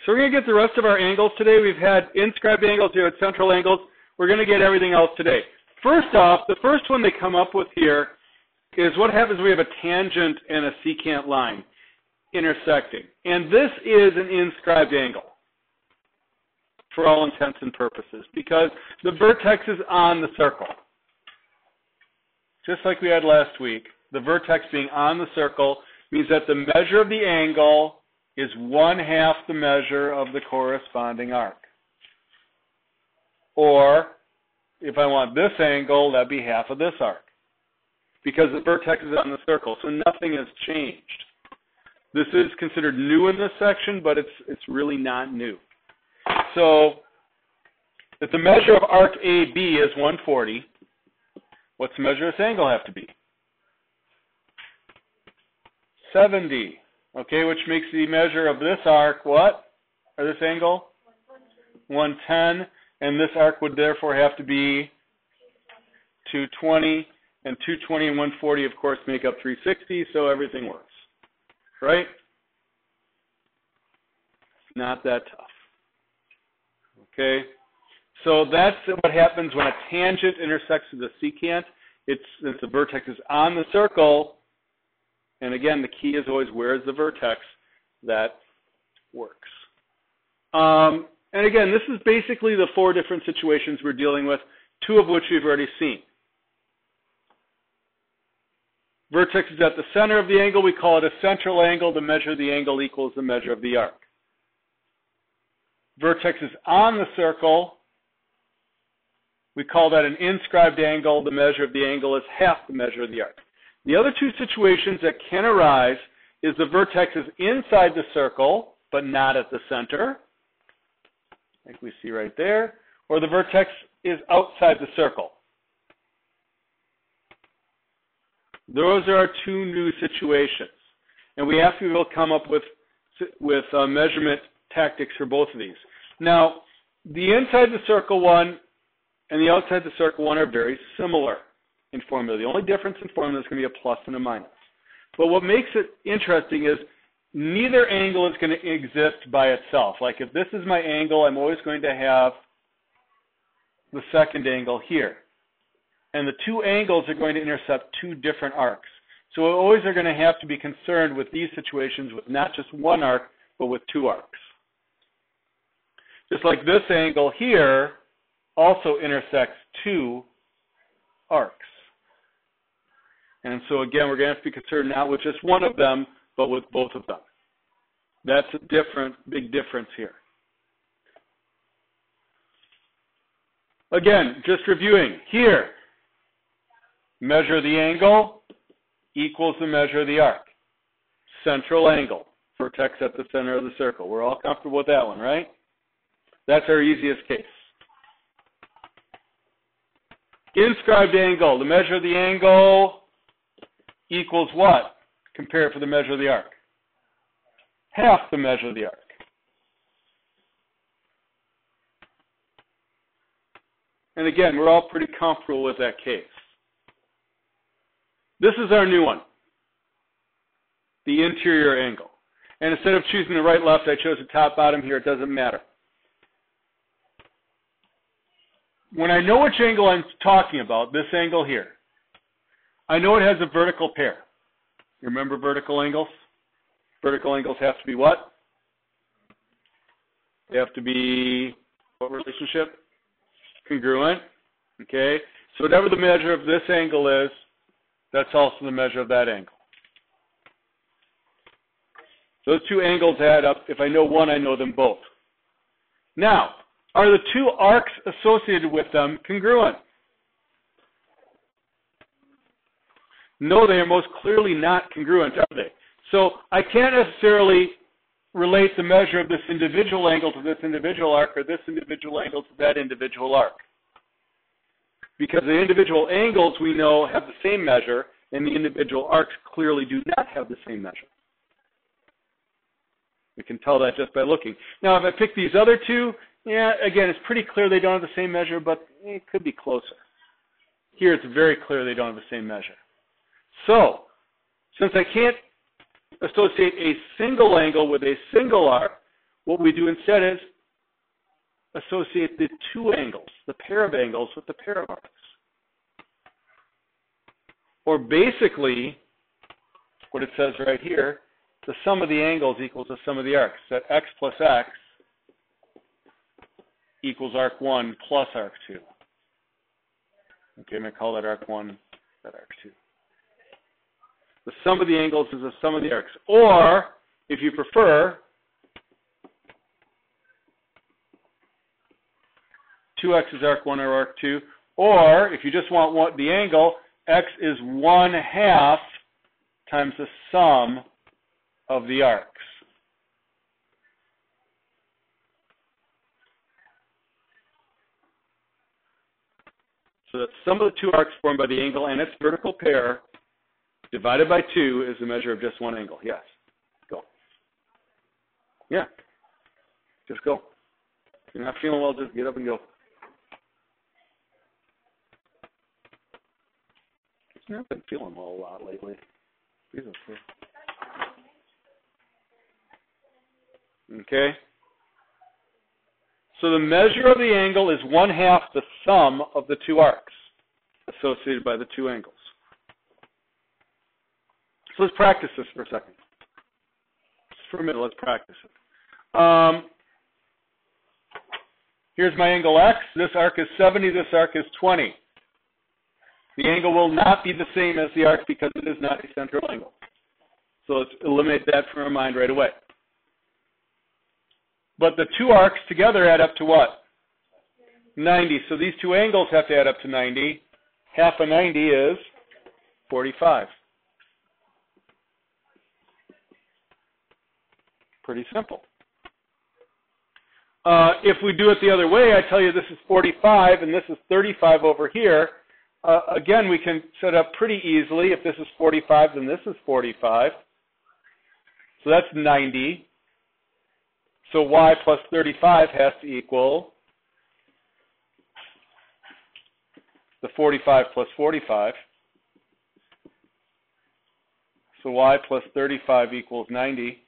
So we're going to get the rest of our angles today. We've had inscribed angles, we had central angles. We're going to get everything else today. First off, the first one they come up with here is what happens when we have a tangent and a secant line intersecting. And this is an inscribed angle for all intents and purposes because the vertex is on the circle. Just like we had last week, the vertex being on the circle means that the measure of the angle is 1/2 the measure of the corresponding arc. Or, if I want this angle, that'd be half of this arc. Because the vertex is on the circle, so nothing has changed. This is considered new in this section, but it's really not new. So, if the measure of arc AB is 140, what's the measure of this angle have to be? 70. Okay, which makes the measure of this arc what? Or this angle? 110. And this arc would therefore have to be 220. And 220 and 140, of course, make up 360, so everything works. Right? Not that tough. Okay? So that's what happens when a tangent intersects with a secant. Since the vertex is on the circle, and again, the key is always where is the vertex, that works. And again, this is basically the 4 different situations we're dealing with, 2 of which we've already seen. Vertex is at the center of the angle. We call it a central angle. The measure of the angle equals the measure of the arc. Vertex is on the circle. We call that an inscribed angle. The measure of the angle is half the measure of the arc. The other 2 situations that can arise is the vertex is inside the circle, but not at the center, like we see right there, or the vertex is outside the circle. Those are our 2 new situations. And we have to be able to come up with measurement tactics for both of these. Now, the inside the circle one and the outside the circle one are very similar in formula. The only difference in formula is going to be a plus and a minus. But what makes it interesting is neither angle is going to exist by itself. Like if this is my angle, I'm always going to have the second angle here. And the 2 angles are going to intercept 2 different arcs. So we always are going to have to be concerned with these situations with not just 1 arc, but with 2 arcs. Just like this angle here also intersects 2 arcs. And so again, we're going to have to be concerned not with just one of them, but with both of them. That's a big difference here. Again, just reviewing. Here, measure of the angle equals the measure of the arc. Central angle, vertex at the center of the circle. We're all comfortable with that one, right? That's our easiest case. Inscribed angle, the measure of the angle equals what? Compare it for the measure of the arc. Half the measure of the arc. And again, we're all pretty comfortable with that case. This is our new one, the interior angle. And instead of choosing the right, left, I chose the top, bottom here. It doesn't matter. When I know which angle I'm talking about, this angle here, I know it has a vertical pair. You remember vertical angles? Vertical angles have to be what? They have to be what relationship? Congruent. Okay? So whatever the measure of this angle is, that's also the measure of that angle. Those 2 angles add up. If I know one, I know them both. Now, are the 2 arcs associated with them congruent? No, they are most clearly not congruent, are they? So I can't necessarily relate the measure of this individual angle to this individual arc or this individual angle to that individual arc. Because the individual angles we know have the same measure and the individual arcs clearly do not have the same measure. We can tell that just by looking. Now, if I pick these other 2, yeah, again, it's pretty clear they don't have the same measure, but it could be closer. Here, it's very clear they don't have the same measure. So, since I can't associate a single angle with a single arc, what we do instead is associate the two angles, the pair of angles, with the pair of arcs. Or basically, what it says right here, the sum of the angles equals the sum of the arcs. That x plus x equals arc 1 plus arc 2. Okay, I'm going to call that arc 1, that arc 2. The sum of the angles is the sum of the arcs. Or, if you prefer, 2x is arc 1 or arc 2. Or, if you just want the angle, x is 1/2 times the sum of the arcs. So the sum of the two arcs formed by the angle and its vertical pair divided by 2 is the measure of just one angle. Yes. Go. Yeah. Just go. If you're not feeling well, just get up and go. I've not been feeling well a lot lately. Okay. So the measure of the angle is 1/2 the sum of the two arcs associated by the two angles. So let's practice this for a second. Just for a minute, let's practice it. Here's my angle x. This arc is 70. This arc is 20. The angle will not be the same as the arc because it is not a central angle. So let's eliminate that from our mind right away. But the two arcs together add up to what? 90. So these two angles have to add up to 90. Half of 90 is 45. Pretty simple. If we do it the other way, I tell you this is 45 and this is 35 over here. Again, we can set up pretty easily. If this is 45, then this is 45. So that's 90. So y plus 35 has to equal the 45 plus 45. So y plus 35 equals 90.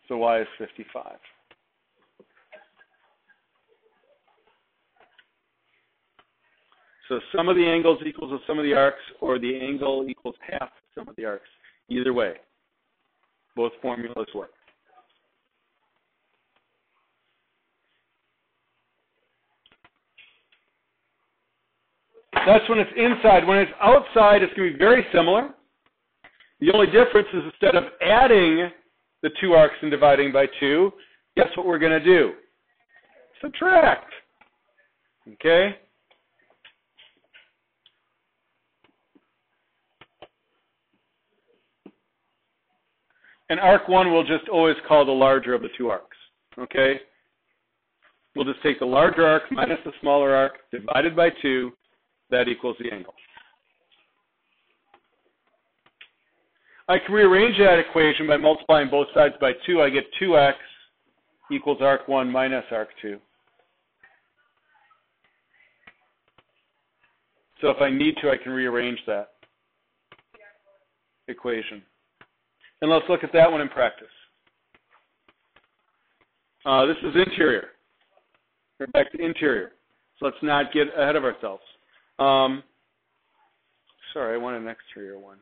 So y is 55. So sum of the angles equals the sum of the arcs, or the angle equals half the sum of the arcs. Either way, both formulas work. That's when it's inside. When it's outside, it's going to be very similar. The only difference is instead of adding the two arcs and dividing by 2, guess what we're going to do? Subtract. Okay? And arc 1 we'll just always call the larger of the two arcs. Okay? We'll just take the larger arc minus the smaller arc divided by 2. That equals the angle. I can rearrange that equation by multiplying both sides by 2. I get 2x equals arc 1 minus arc 2. So if I need to, I can rearrange that equation. And let's look at that one in practice. This is interior. We're back to interior. So let's not get ahead of ourselves. Sorry, I want an exterior one.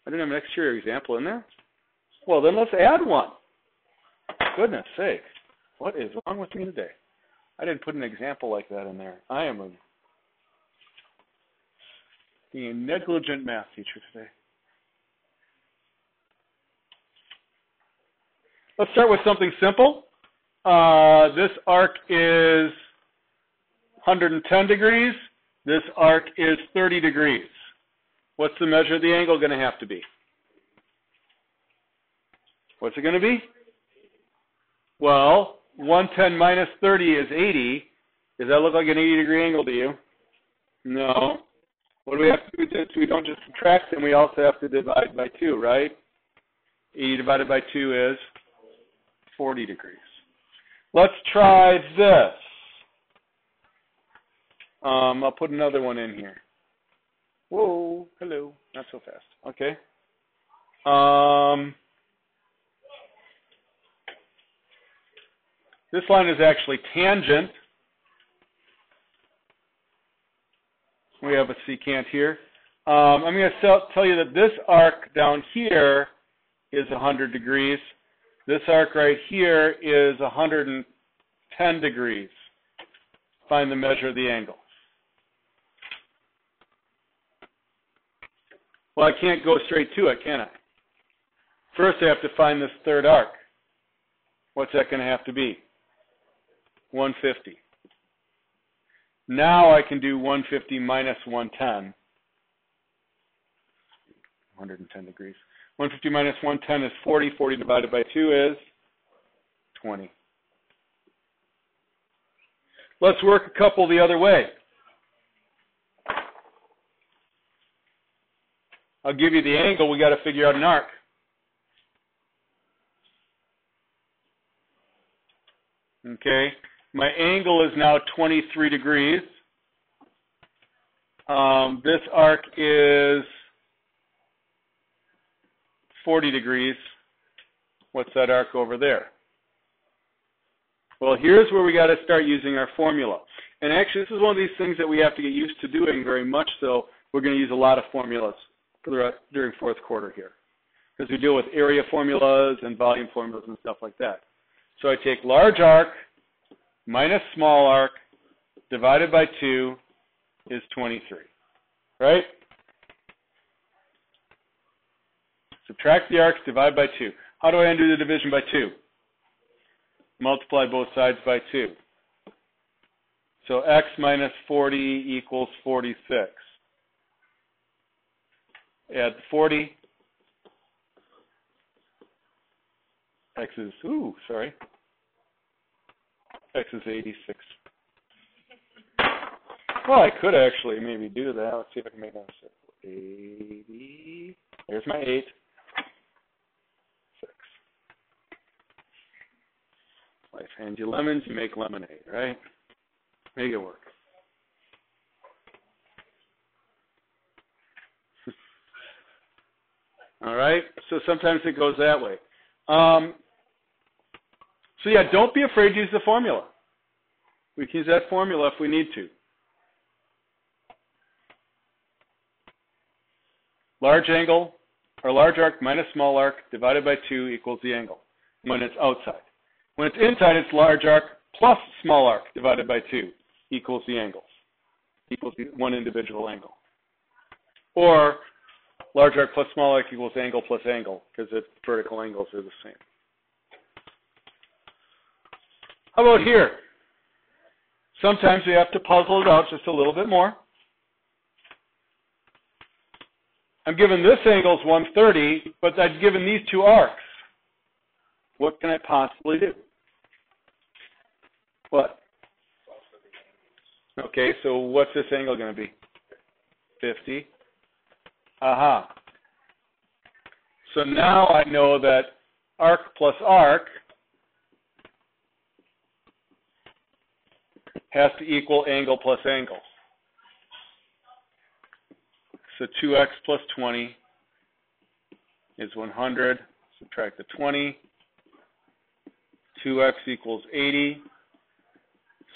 I didn't have an exterior example in there? Well, then let's add one. Goodness sake. What is wrong with me today? I didn't put an example like that in there. I am being a negligent math teacher today. Let's start with something simple. This arc is 110 degrees. This arc is 30 degrees. What's the measure of the angle going to have to be? What's it going to be? Well, 110 minus 30 is 80. Does that look like an 80-degree angle to you? No. What do we have to do? We don't just subtract them. We also have to divide by 2, right? 80 divided by 2 is 40 degrees. Let's try this. I'll put another one in here. Whoa, hello, not so fast. Okay. This line is actually tangent. We have a secant here. I'm going to tell you that this arc down here is 100 degrees. This arc right here is 110 degrees. Find the measure of the angle. Well, I can't go straight to it, can I? First, I have to find this third arc. What's that going to have to be? 150. Now I can do 150 minus 110. 110 degrees. 150 minus 110 is 40. 40 divided by 2 is 20. Let's work a couple the other way. I'll give you the angle. We got to figure out an arc. Okay. My angle is now 23 degrees. This arc is 40 degrees. What's that arc over there? Well, here's where we got to start using our formula. And actually, this is one of these things that we have to get used to doing very much so. We're going to use a lot of formulas during fourth quarter here, because we deal with area formulas and volume formulas and stuff like that. So I take large arc minus small arc divided by 2 is 23, right? Subtract the arcs, divide by 2. How do I undo the division by 2? Multiply both sides by 2. So x minus 40 equals 46. Add 40. X is, X is 86. Well, I could actually maybe do that. Let's see if I can make that 80. There's my 8. 6. Life hands you lemons, you make lemonade, right? Make it work. All right, so sometimes it goes that way. So yeah, don't be afraid to use the formula. We can use that formula if we need to. Large angle, or large arc minus small arc divided by 2 equals the angle when it's outside. When it's inside, it's large arc plus small arc divided by 2 equals the angle, equals one individual angle. Or large arc plus small arc equals angle plus angle, because the vertical angles are the same. How about here? Sometimes we have to puzzle it out just a little bit more. I'm given this angle is 130, but I've given these two arcs. What can I possibly do? What? Okay, so what's this angle going to be? 50. Aha. So now I know that arc plus arc has to equal angle plus angle. So 2x plus 20 is 100. Subtract the 20. 2x equals 80.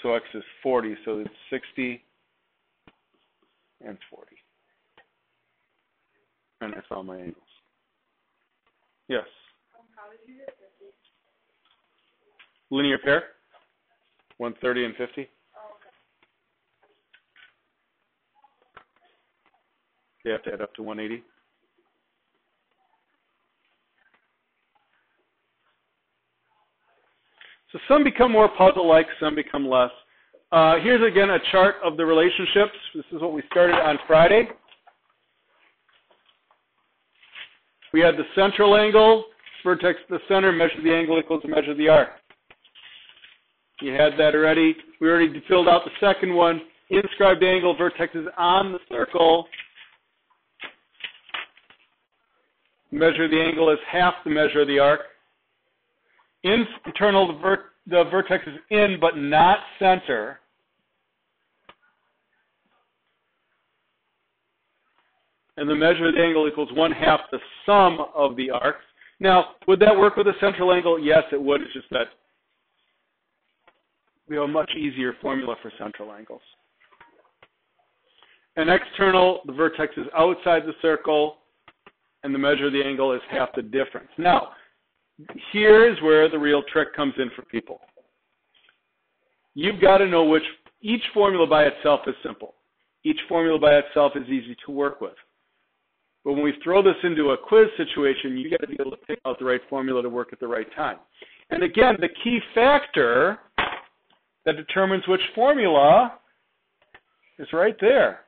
So x is 40. So it's 60 and 40. And I found my angles. Yes? How did you get 50? Linear pair? 130 and 50? Oh, okay. They have to add up to 180. So some become more puzzle-like, some become less. Here's again a chart of the relationships. This is what we started on Friday. We had the central angle, vertex to the center, measure the angle equals to measure the arc. You had that already. We already filled out the second one. Inscribed angle, vertex is on the circle. Measure of the angle is half the measure of the arc. Internal, the vertex is in but not center. And the measure of the angle equals 1/2 the sum of the arcs. Now, would that work with a central angle? Yes, it would. It's just that we have a much easier formula for central angles. And external, the vertex is outside the circle, and the measure of the angle is half the difference. Now, here's where the real trick comes in for people. You've got to know which, each formula by itself is simple. Each formula by itself is easy to work with. But when we throw this into a quiz situation, you got to be able to pick out the right formula to work at the right time. And again, the key factor that determines which formula is right there.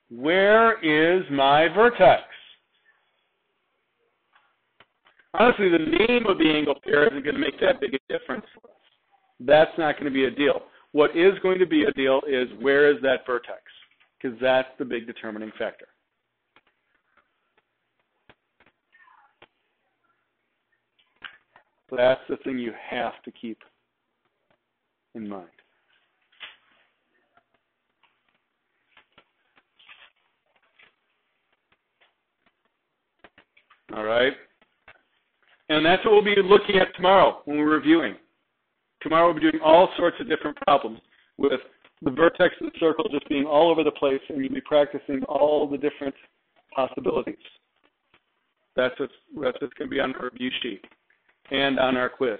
Where is my vertex? Honestly, the name of the angle pair isn't going to make that big a difference. That's not going to be a deal. What is going to be a deal is where is that vertex? Because that's the big determining factor. So that's the thing you have to keep in mind. All right? And that's what we'll be looking at tomorrow when we're reviewing. Tomorrow we'll be doing all sorts of different problems with the vertex of the circle just being all over the place, and you'll be practicing all the different possibilities. That's what's going to be on our review sheet and on our quiz.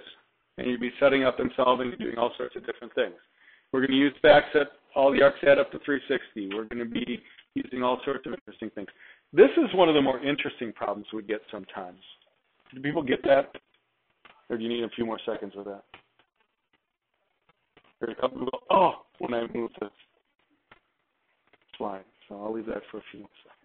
And you'll be setting up and solving and doing all sorts of different things. We're going to use backset, all the arcs add up to 360. We're going to be using all sorts of interesting things. This is one of the more interesting problems we get sometimes. Do people get that? Or do you need a few more seconds of that? There's a couple people, oh, when I move this slide. So I'll leave that for a few more seconds.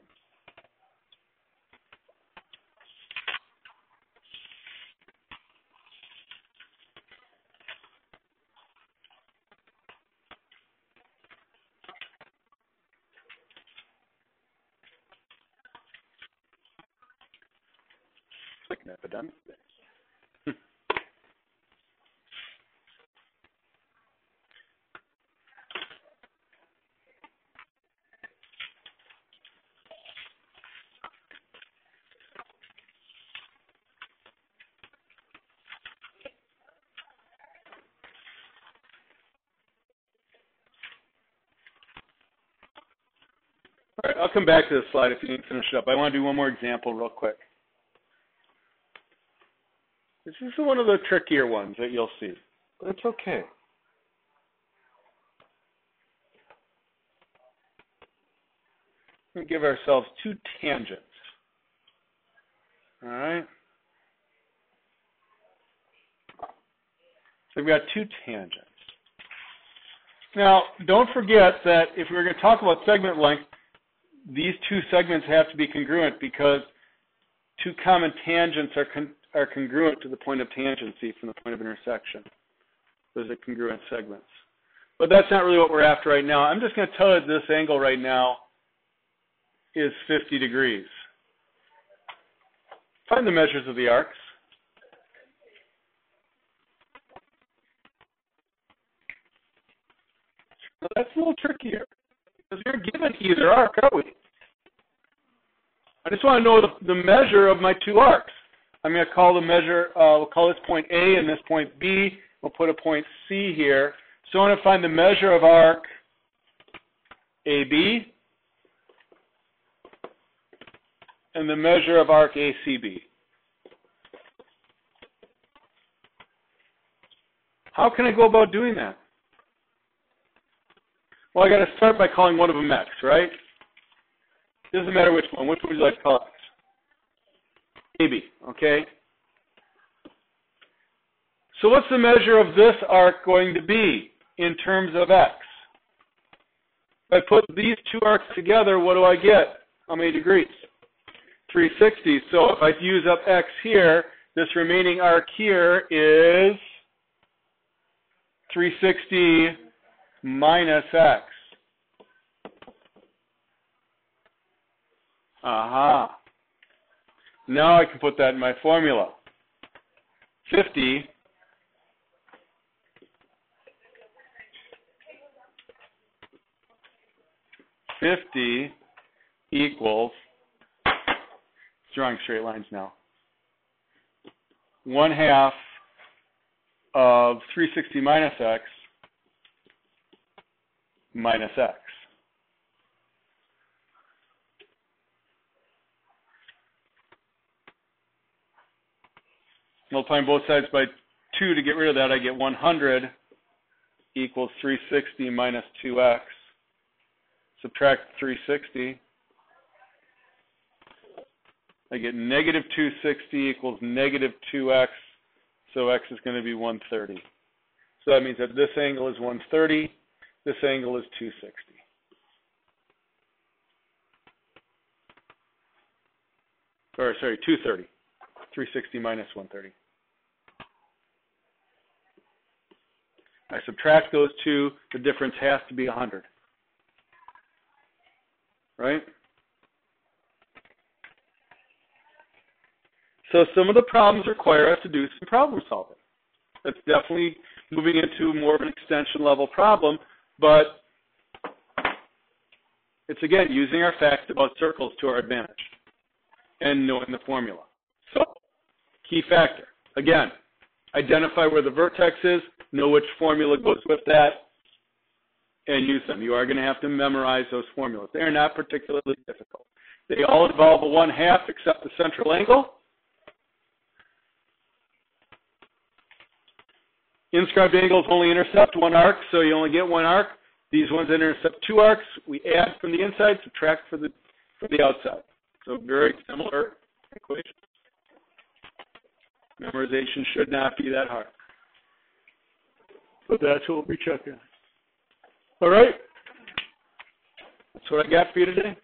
It's like an epidemic. All right, I'll come back to this slide if you need to finish it up. I want to do one more example real quick. This is one of the trickier ones that you'll see, but it's okay. We're going to give ourselves two tangents. All right? So we've got two tangents. Now, don't forget that if we're going to talk about segment length, these two segments have to be congruent because two common tangents are congruent to the point of tangency from the point of intersection. Those are congruent segments. But that's not really what we're after right now. I'm just going to tell you this angle right now is 50 degrees. Find the measures of the arcs. So that's a little trickier because we're given either arc, are we? I just want to know the measure of my two arcs. I'm going to call the measure, we'll call this point A and this point B. We'll put a point C here. So I want to find the measure of arc AB and the measure of arc ACB. How can I go about doing that? Well, I got to start by calling one of them X, right? Doesn't matter which one. Which one would you like to call X? AB, okay? So what's the measure of this arc going to be in terms of X? If I put these two arcs together, what do I get? How many degrees? 360. So if I use up X here, this remaining arc here is 360 minus X. Aha. Now I can put that in my formula. 50 equals, drawing straight lines now, 1/2 of 360 minus X minus x. Multiplying both sides by 2 to get rid of that, I get 100 equals 360 minus 2x. Subtract 360. I get negative 260 equals negative 2x, so x is going to be 130. So that means that this angle is 130, this angle is 260. Or sorry, 230. 360 minus 130. I subtract those two, the difference has to be 100. Right? So some of the problems require us to do some problem solving. That's definitely moving into more of an extension level problem, but it's again using our facts about circles to our advantage and knowing the formula. So, key factor. Again, identify where the vertex is, know which formula goes with that, and use them. You are going to have to memorize those formulas. They are not particularly difficult. They all involve a 1/2 except the central angle. Inscribed angles only intercept one arc, so you only get one arc. These ones intercept two arcs. We add from the inside, subtract from the outside. So very similar equations. Memorization should not be that hard. But that's what we'll be checking. All right. That's what I got for you today.